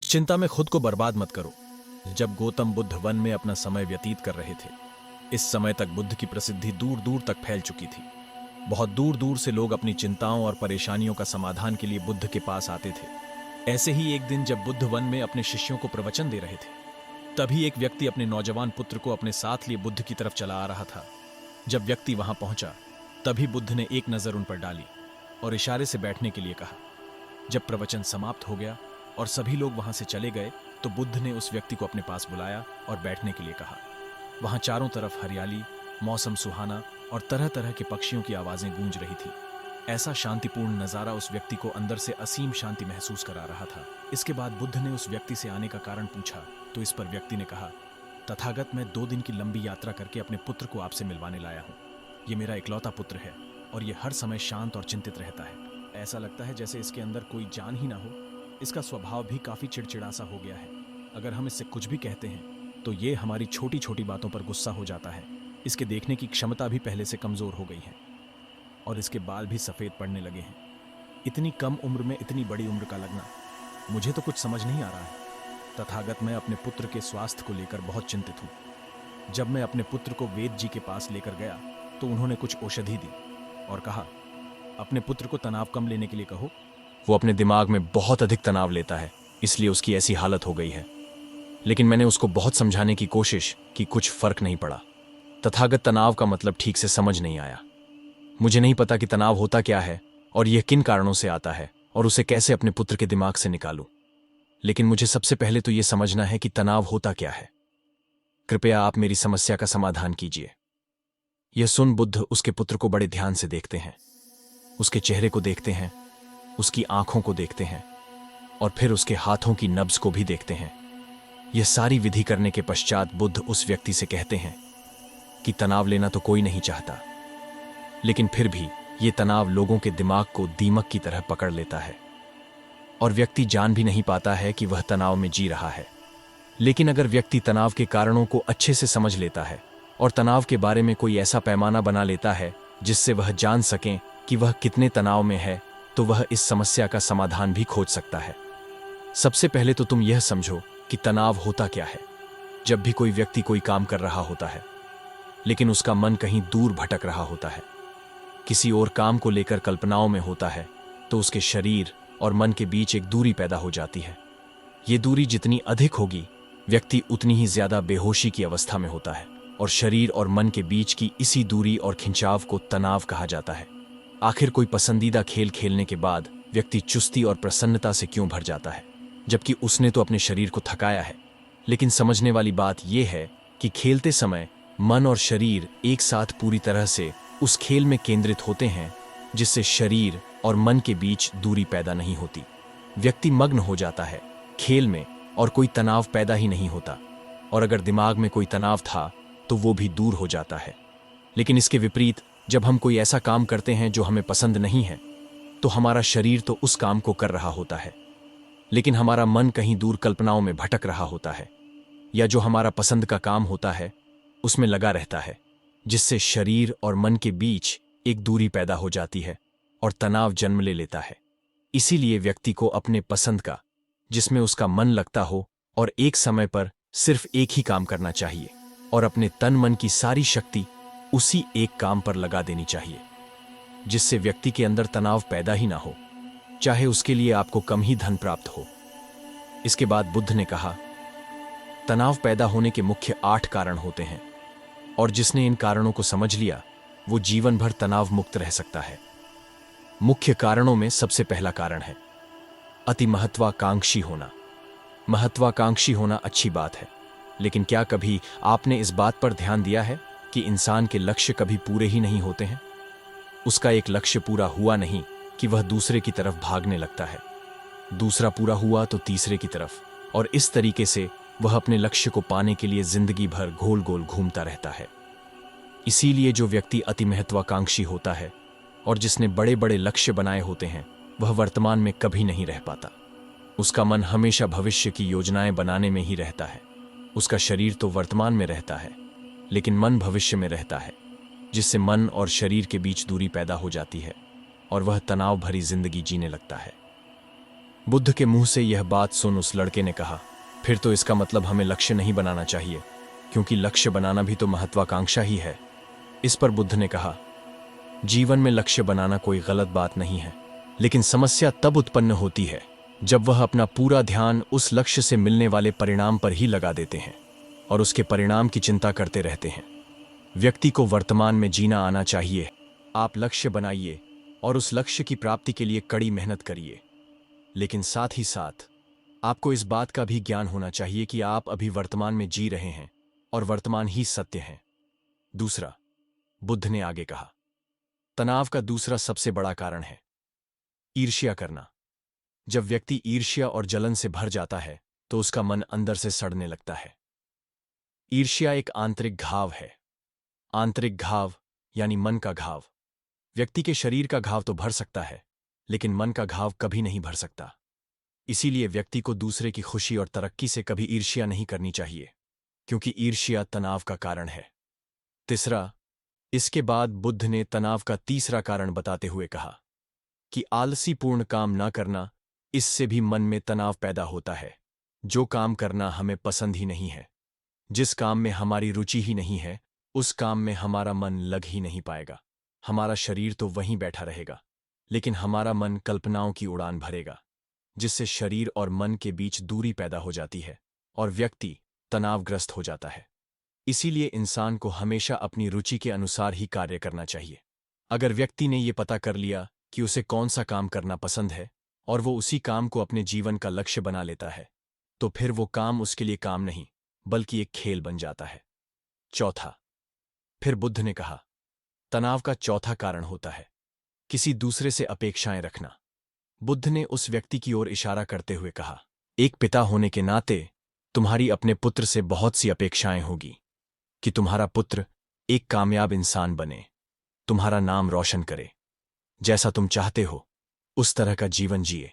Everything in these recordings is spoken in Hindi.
चिंता में खुद को बर्बाद मत करो। जब गौतम बुद्ध वन में अपना समय व्यतीत कर रहे थे, इस समय तक बुद्ध की प्रसिद्धि दूर दूर तक फैल चुकी थी। बहुत दूर दूर से लोग अपनी चिंताओं और परेशानियों का समाधान के लिए बुद्ध के पास आते थे। ऐसे ही एक दिन जब बुद्ध वन में अपने शिष्यों को प्रवचन दे रहे थे, तभी एक व्यक्ति अपने नौजवान पुत्र को अपने साथ लिए बुद्ध की तरफ चला आ रहा था। जब व्यक्ति वहां पहुंचा, तभी बुद्ध ने एक नजर उन पर डाली और इशारे से बैठने के लिए कहा। जब प्रवचन समाप्त हो गया और सभी लोग वहां से चले गए, तो बुद्ध ने उस व्यक्ति को अपने पास बुलाया और बैठने के लिए कहा। वहां चारों तरफ हरियाली, मौसम सुहाना और तरह तरह के पक्षियों की आवाजें गूंज रही थी। ऐसा शांतिपूर्ण नजारा उस व्यक्ति को अंदर से असीम शांति महसूस करा रहा था। इसके बाद बुद्ध ने उस व्यक्ति से आने का कारण पूछा, तो इस पर व्यक्ति ने कहा, तथागत, मैं 2 दिन की लंबी यात्रा करके अपने पुत्र को आपसे मिलवाने लाया हूँ। ये मेरा इकलौता पुत्र है और ये हर समय शांत और चिंतित रहता है। ऐसा लगता है जैसे इसके अंदर कोई जान ही ना हो। इसका स्वभाव भी काफी चिड़चिड़ा सा हो गया है। अगर हम इससे कुछ भी कहते हैं तो ये हमारी छोटी छोटी बातों पर गुस्सा हो जाता है। इसके देखने की क्षमता भी पहले से कमजोर हो गई है और इसके बाल भी सफेद पड़ने लगे हैं। इतनी कम उम्र में इतनी बड़ी उम्र का लगना, मुझे तो कुछ समझ नहीं आ रहा है। तथागत, मैं अपने पुत्र के स्वास्थ्य को लेकर बहुत चिंतित हूँ। जब मैं अपने पुत्र को वेद जी के पास लेकर गया तो उन्होंने कुछ औषधि दी और कहा, अपने पुत्र को तनाव कम लेने के लिए कहो। वो अपने दिमाग में बहुत अधिक तनाव लेता है, इसलिए उसकी ऐसी हालत हो गई है। लेकिन मैंने उसको बहुत समझाने की कोशिश की, कुछ फर्क नहीं पड़ा। तथागत, तनाव का मतलब ठीक से समझ नहीं आया। मुझे नहीं पता कि तनाव होता क्या है और यह किन कारणों से आता है और उसे कैसे अपने पुत्र के दिमाग से निकालूं। लेकिन मुझे सबसे पहले तो यह समझना है कि तनाव होता क्या है। कृपया आप मेरी समस्या का समाधान कीजिए। यह सुन बुद्ध उसके पुत्र को बड़े ध्यान से देखते हैं। उसके चेहरे को देखते हैं, उसकी आंखों को देखते हैं और फिर उसके हाथों की नब्ज को भी देखते हैं। यह सारी विधि करने के पश्चात बुद्ध उस व्यक्ति से कहते हैं कि तनाव लेना तो कोई नहीं चाहता, लेकिन फिर भी यह तनाव लोगों के दिमाग को दीमक की तरह पकड़ लेता है और व्यक्ति जान भी नहीं पाता है कि वह तनाव में जी रहा है। लेकिन अगर व्यक्ति तनाव के कारणों को अच्छे से समझ लेता है और तनाव के बारे में कोई ऐसा पैमाना बना लेता है जिससे वह जान सकें कि वह कितने तनाव में है, तो वह इस समस्या का समाधान भी खोज सकता है। सबसे पहले तो तुम यह समझो कि तनाव होता क्या है। जब भी कोई व्यक्ति कोई काम कर रहा होता है, लेकिन उसका मन कहीं दूर भटक रहा होता है, किसी और काम को लेकर कल्पनाओं में होता है, तो उसके शरीर और मन के बीच एक दूरी पैदा हो जाती है। ये दूरी जितनी अधिक होगी, व्यक्ति उतनी ही ज्यादा बेहोशी की अवस्था में होता है और शरीर और मन के बीच की इसी दूरी और खिंचाव को तनाव कहा जाता है। आखिर कोई पसंदीदा खेल खेलने के बाद व्यक्ति चुस्ती और प्रसन्नता से क्यों भर जाता है, जबकि उसने तो अपने शरीर को थकाया है। लेकिन समझने वाली बात यह है कि खेलते समय मन और शरीर एक साथ पूरी तरह से उस खेल में केंद्रित होते हैं, जिससे शरीर और मन के बीच दूरी पैदा नहीं होती। व्यक्ति मग्न हो जाता है खेल में और कोई तनाव पैदा ही नहीं होता, और अगर दिमाग में कोई तनाव था तो वो भी दूर हो जाता है। लेकिन इसके विपरीत, जब हम कोई ऐसा काम करते हैं जो हमें पसंद नहीं है, तो हमारा शरीर तो उस काम को कर रहा होता है, लेकिन हमारा मन कहीं दूर कल्पनाओं में भटक रहा होता है, या जो हमारा पसंद का काम होता है उसमें लगा रहता है, जिससे शरीर और मन के बीच एक दूरी पैदा हो जाती है और तनाव जन्म ले लेता है। इसीलिए व्यक्ति को अपने पसंद का, जिसमें उसका मन लगता हो और एक समय पर सिर्फ एक ही काम करना चाहिए और अपने तन मन की सारी शक्ति उसी एक काम पर लगा देनी चाहिए, जिससे व्यक्ति के अंदर तनाव पैदा ही ना हो, चाहे उसके लिए आपको कम ही धन प्राप्त हो। इसके बाद बुद्ध ने कहा, तनाव पैदा होने के मुख्य 8 कारण होते हैं और जिसने इन कारणों को समझ लिया वो जीवन भर तनाव मुक्त रह सकता है। मुख्य कारणों में सबसे पहला कारण है अति महत्वाकांक्षी होना। महत्वाकांक्षी होना अच्छी बात है, लेकिन क्या कभी आपने इस बात पर ध्यान दिया है कि इंसान के लक्ष्य कभी पूरे ही नहीं होते हैं? उसका एक लक्ष्य पूरा हुआ नहीं कि वह दूसरे की तरफ भागने लगता है, दूसरा पूरा हुआ तो तीसरे की तरफ, और इस तरीके से वह अपने लक्ष्य को पाने के लिए जिंदगी भर गोल गोल घूमता रहता है। इसीलिए जो व्यक्ति अति महत्वाकांक्षी होता है और जिसने बड़े बड़े लक्ष्य बनाए होते हैं, वह वर्तमान में कभी नहीं रह पाता। उसका मन हमेशा भविष्य की योजनाएं बनाने में ही रहता है। उसका शरीर तो वर्तमान में रहता है, लेकिन मन भविष्य में रहता है, जिससे मन और शरीर के बीच दूरी पैदा हो जाती है और वह तनाव भरी जिंदगी जीने लगता है। बुद्ध के मुंह से यह बात सुन उस लड़के ने कहा, फिर तो इसका मतलब हमें लक्ष्य नहीं बनाना चाहिए, क्योंकि लक्ष्य बनाना भी तो महत्वाकांक्षा ही है। इस पर बुद्ध ने कहा, जीवन में लक्ष्य बनाना कोई गलत बात नहीं है, लेकिन समस्या तब उत्पन्न होती है जब वह अपना पूरा ध्यान उस लक्ष्य से मिलने वाले परिणाम पर ही लगा देते हैं और उसके परिणाम की चिंता करते रहते हैं। व्यक्ति को वर्तमान में जीना आना चाहिए। आप लक्ष्य बनाइए और उस लक्ष्य की प्राप्ति के लिए कड़ी मेहनत करिए, लेकिन साथ ही साथ आपको इस बात का भी ज्ञान होना चाहिए कि आप अभी वर्तमान में जी रहे हैं और वर्तमान ही सत्य है। दूसरा, बुद्ध ने आगे कहा, तनाव का दूसरा सबसे बड़ा कारण है ईर्ष्या करना। जब व्यक्ति ईर्ष्या और जलन से भर जाता है तो उसका मन अंदर से सड़ने लगता है। ईर्ष्या एक आंतरिक घाव है। आंतरिक घाव यानी मन का घाव। व्यक्ति के शरीर का घाव तो भर सकता है, लेकिन मन का घाव कभी नहीं भर सकता। इसीलिए व्यक्ति को दूसरे की खुशी और तरक्की से कभी ईर्ष्या नहीं करनी चाहिए, क्योंकि ईर्ष्या तनाव का कारण है। तीसरा, इसके बाद बुद्ध ने तनाव का तीसरा कारण बताते हुए कहा कि आलसीपूर्ण काम ना करना, इससे भी मन में तनाव पैदा होता है। जो काम करना हमें पसंद ही नहीं है, जिस काम में हमारी रुचि ही नहीं है, उस काम में हमारा मन लग ही नहीं पाएगा। हमारा शरीर तो वहीं बैठा रहेगा, लेकिन हमारा मन कल्पनाओं की उड़ान भरेगा, जिससे शरीर और मन के बीच दूरी पैदा हो जाती है और व्यक्ति तनावग्रस्त हो जाता है। इसीलिए इंसान को हमेशा अपनी रुचि के अनुसार ही कार्य करना चाहिए। अगर व्यक्ति ने ये पता कर लिया कि उसे कौन सा काम करना पसंद है और वो उसी काम को अपने जीवन का लक्ष्य बना लेता है, तो फिर वो काम उसके लिए काम नहीं बल्कि एक खेल बन जाता है। चौथा, फिर बुद्ध ने कहा, तनाव का चौथा कारण होता है किसी दूसरे से अपेक्षाएं रखना। बुद्ध ने उस व्यक्ति की ओर इशारा करते हुए कहा, एक पिता होने के नाते तुम्हारी अपने पुत्र से बहुत सी अपेक्षाएं होगी कि तुम्हारा पुत्र एक कामयाब इंसान बने, तुम्हारा नाम रोशन करे, जैसा तुम चाहते हो उस तरह का जीवन जिए,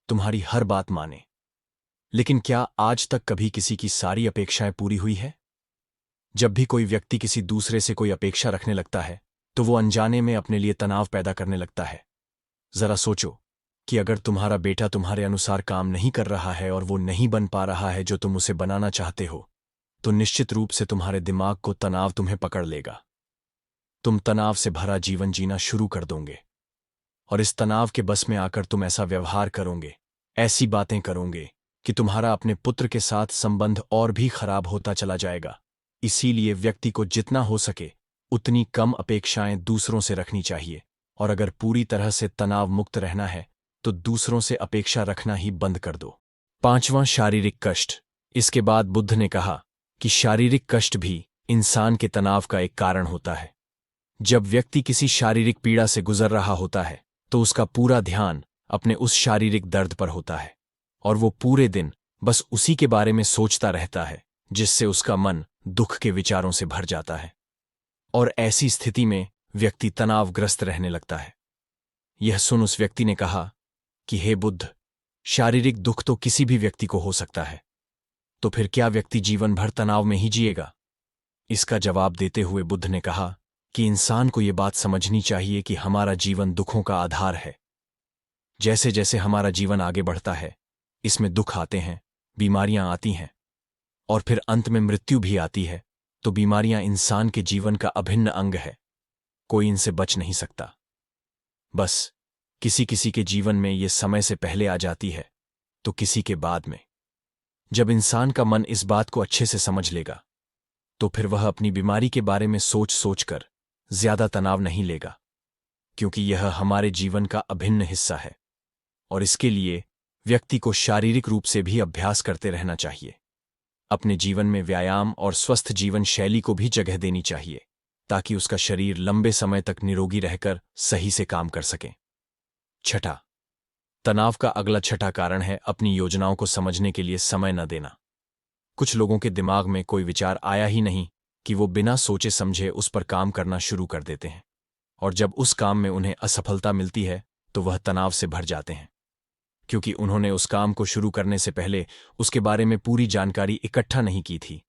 तुम्हारी हर बात माने। लेकिन क्या आज तक कभी किसी की सारी अपेक्षाएं पूरी हुई है? जब भी कोई व्यक्ति किसी दूसरे से कोई अपेक्षा रखने लगता है तो वो अनजाने में अपने लिए तनाव पैदा करने लगता है। जरा सोचो कि अगर तुम्हारा बेटा तुम्हारे अनुसार काम नहीं कर रहा है और वो नहीं बन पा रहा है जो तुम उसे बनाना चाहते हो, तो निश्चित रूप से तुम्हारे दिमाग को तनाव तुम्हें पकड़ लेगा। तुम तनाव से भरा जीवन जीना शुरू कर दोगे और इस तनाव के बस में आकर तुम ऐसा व्यवहार करोगे, ऐसी बातें करोगे कि तुम्हारा अपने पुत्र के साथ संबंध और भी खराब होता चला जाएगा। इसीलिए व्यक्ति को जितना हो सके उतनी कम अपेक्षाएं दूसरों से रखनी चाहिए, और अगर पूरी तरह से तनाव मुक्त रहना है तो दूसरों से अपेक्षा रखना ही बंद कर दो। पांचवां, शारीरिक कष्ट। इसके बाद बुद्ध ने कहा कि शारीरिक कष्ट भी इंसान के तनाव का एक कारण होता है। जब व्यक्ति किसी शारीरिक पीड़ा से गुजर रहा होता है तो उसका पूरा ध्यान अपने उस शारीरिक दर्द पर होता है और वो पूरे दिन बस उसी के बारे में सोचता रहता है, जिससे उसका मन दुख के विचारों से भर जाता है और ऐसी स्थिति में व्यक्ति तनावग्रस्त रहने लगता है। यह सुन उस व्यक्ति ने कहा कि हे बुद्ध, शारीरिक दुख तो किसी भी व्यक्ति को हो सकता है, तो फिर क्या व्यक्ति जीवन भर तनाव में ही जिएगा? इसका जवाब देते हुए बुद्ध ने कहा कि इंसान को यह बात समझनी चाहिए कि हमारा जीवन दुखों का आधार है। जैसे जैसे हमारा जीवन आगे बढ़ता है, इसमें दुख आते हैं, बीमारियां आती हैं और फिर अंत में मृत्यु भी आती है। तो बीमारियां इंसान के जीवन का अभिन्न अंग है, कोई इनसे बच नहीं सकता। बस किसी किसी के जीवन में ये समय से पहले आ जाती है तो किसी के बाद में। जब इंसान का मन इस बात को अच्छे से समझ लेगा तो फिर वह अपनी बीमारी के बारे में सोच सोचकर ज्यादा तनाव नहीं लेगा, क्योंकि यह हमारे जीवन का अभिन्न हिस्सा है और इसके लिए व्यक्ति को शारीरिक रूप से भी अभ्यास करते रहना चाहिए। अपने जीवन में व्यायाम और स्वस्थ जीवन शैली को भी जगह देनी चाहिए ताकि उसका शरीर लंबे समय तक निरोगी रहकर सही से काम कर सके। छठा, तनाव का अगला छठा कारण है अपनी योजनाओं को समझने के लिए समय न देना। कुछ लोगों के दिमाग में कोई विचार आया ही नहीं कि वो बिना सोचे समझे उस पर काम करना शुरू कर देते हैं, और जब उस काम में उन्हें असफलता मिलती है तो वह तनाव से भर जाते हैं, क्योंकि उन्होंने उस काम को शुरू करने से पहले उसके बारे में पूरी जानकारी इकट्ठा नहीं की थी।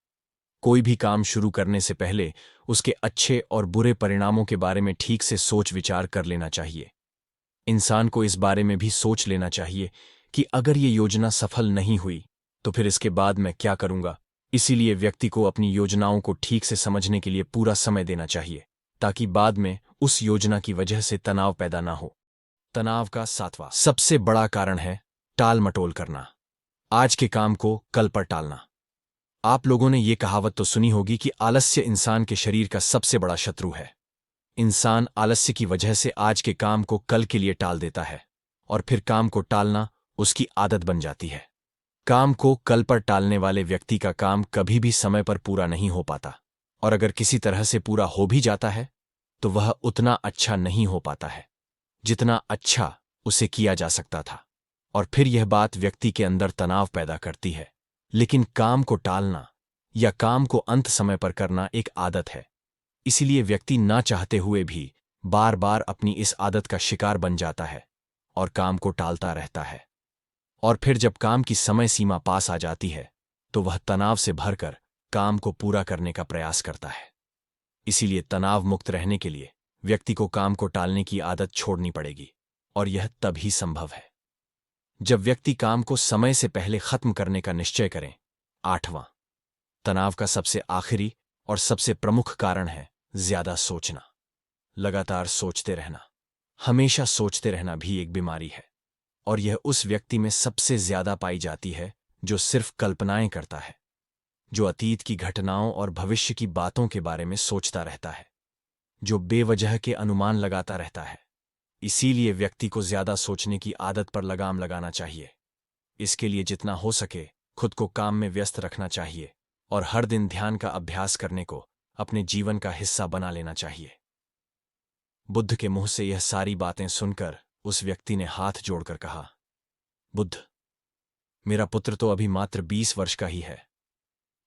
कोई भी काम शुरू करने से पहले उसके अच्छे और बुरे परिणामों के बारे में ठीक से सोच विचार कर लेना चाहिए। इंसान को इस बारे में भी सोच लेना चाहिए कि अगर ये योजना सफल नहीं हुई तो फिर इसके बाद मैं क्या करूंगा। इसीलिए व्यक्ति को अपनी योजनाओं को ठीक से समझने के लिए पूरा समय देना चाहिए, ताकि बाद में उस योजना की वजह से तनाव पैदा ना हो। तनाव का 7वां सबसे बड़ा कारण है टाल मटोल करना। आज के काम को कल पर टालना। आप लोगों ने ये कहावत तो सुनी होगी कि आलस्य इंसान के शरीर का सबसे बड़ा शत्रु है। इंसान आलस्य की वजह से आज के काम को कल के लिए टाल देता है और फिर काम को टालना उसकी आदत बन जाती है। काम को कल पर टालने वाले व्यक्ति का काम कभी भी समय पर पूरा नहीं हो पाता, और अगर किसी तरह से पूरा हो भी जाता है तो वह उतना अच्छा नहीं हो पाता है जितना अच्छा उसे किया जा सकता था, और फिर यह बात व्यक्ति के अंदर तनाव पैदा करती है। लेकिन काम को टालना या काम को अंत समय पर करना एक आदत है, इसीलिए व्यक्ति ना चाहते हुए भी बार बार अपनी इस आदत का शिकार बन जाता है और काम को टालता रहता है। और फिर जब काम की समय सीमा पास आ जाती है तो वह तनाव से भरकर काम को पूरा करने का प्रयास करता है। इसीलिए तनाव मुक्त रहने के लिए व्यक्ति को काम को टालने की आदत छोड़नी पड़ेगी, और यह तभी संभव है जब व्यक्ति काम को समय से पहले खत्म करने का निश्चय करें। 8वां तनाव का सबसे आखिरी और सबसे प्रमुख कारण है ज्यादा सोचना। लगातार सोचते रहना, हमेशा सोचते रहना भी एक बीमारी है, और यह उस व्यक्ति में सबसे ज्यादा पाई जाती है जो सिर्फ कल्पनाएं करता है, जो अतीत की घटनाओं और भविष्य की बातों के बारे में सोचता रहता है, जो बेवजह के अनुमान लगाता रहता है। इसीलिए व्यक्ति को ज्यादा सोचने की आदत पर लगाम लगाना चाहिए। इसके लिए जितना हो सके खुद को काम में व्यस्त रखना चाहिए और हर दिन ध्यान का अभ्यास करने को अपने जीवन का हिस्सा बना लेना चाहिए। बुद्ध के मुंह से यह सारी बातें सुनकर उस व्यक्ति ने हाथ जोड़कर कहा, बुद्ध, मेरा पुत्र तो अभी मात्र 20 वर्ष का ही है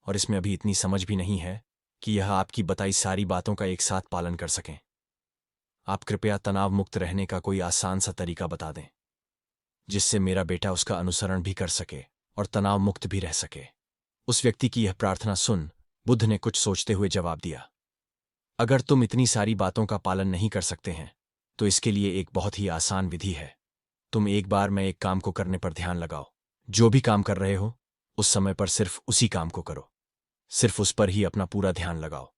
और इसमें अभी इतनी समझ भी नहीं है कि यह आपकी बताई सारी बातों का एक साथ पालन कर सकें। आप कृपया तनाव मुक्त रहने का कोई आसान सा तरीका बता दें जिससे मेरा बेटा उसका अनुसरण भी कर सके और तनाव मुक्त भी रह सके। उस व्यक्ति की यह प्रार्थना सुन बुद्ध ने कुछ सोचते हुए जवाब दिया, अगर तुम इतनी सारी बातों का पालन नहीं कर सकते हैं तो इसके लिए एक बहुत ही आसान विधि है। तुम एक बार में एक काम को करने पर ध्यान लगाओ। जो भी काम कर रहे हो उस समय पर सिर्फ उसी काम को करो, सिर्फ उस पर ही अपना पूरा ध्यान लगाओ।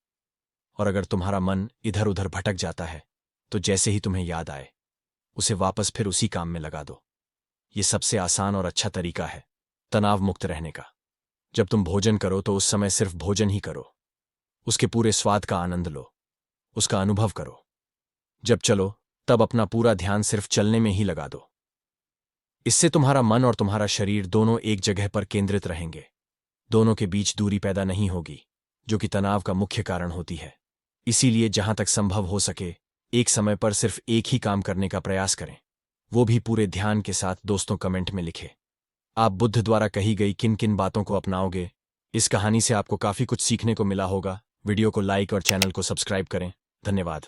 और अगर तुम्हारा मन इधर उधर भटक जाता है तो जैसे ही तुम्हें याद आए उसे वापस फिर उसी काम में लगा दो। ये सबसे आसान और अच्छा तरीका है तनाव मुक्त रहने का। जब तुम भोजन करो तो उस समय सिर्फ भोजन ही करो, उसके पूरे स्वाद का आनंद लो, उसका अनुभव करो। जब चलो तब अपना पूरा ध्यान सिर्फ चलने में ही लगा दो। इससे तुम्हारा मन और तुम्हारा शरीर दोनों एक जगह पर केंद्रित रहेंगे। दोनों के बीच दूरी पैदा नहीं होगी जो कि तनाव का मुख्य कारण होती है। इसीलिए जहां तक संभव हो सके एक समय पर सिर्फ एक ही काम करने का प्रयास करें, वो भी पूरे ध्यान के साथ। दोस्तों कमेंट में लिखें आप बुद्ध द्वारा कही गई किन किन बातों को अपनाओगे। इस कहानी से आपको काफी कुछ सीखने को मिला होगा। वीडियो को लाइक और चैनल को सब्सक्राइब करें। धन्यवाद।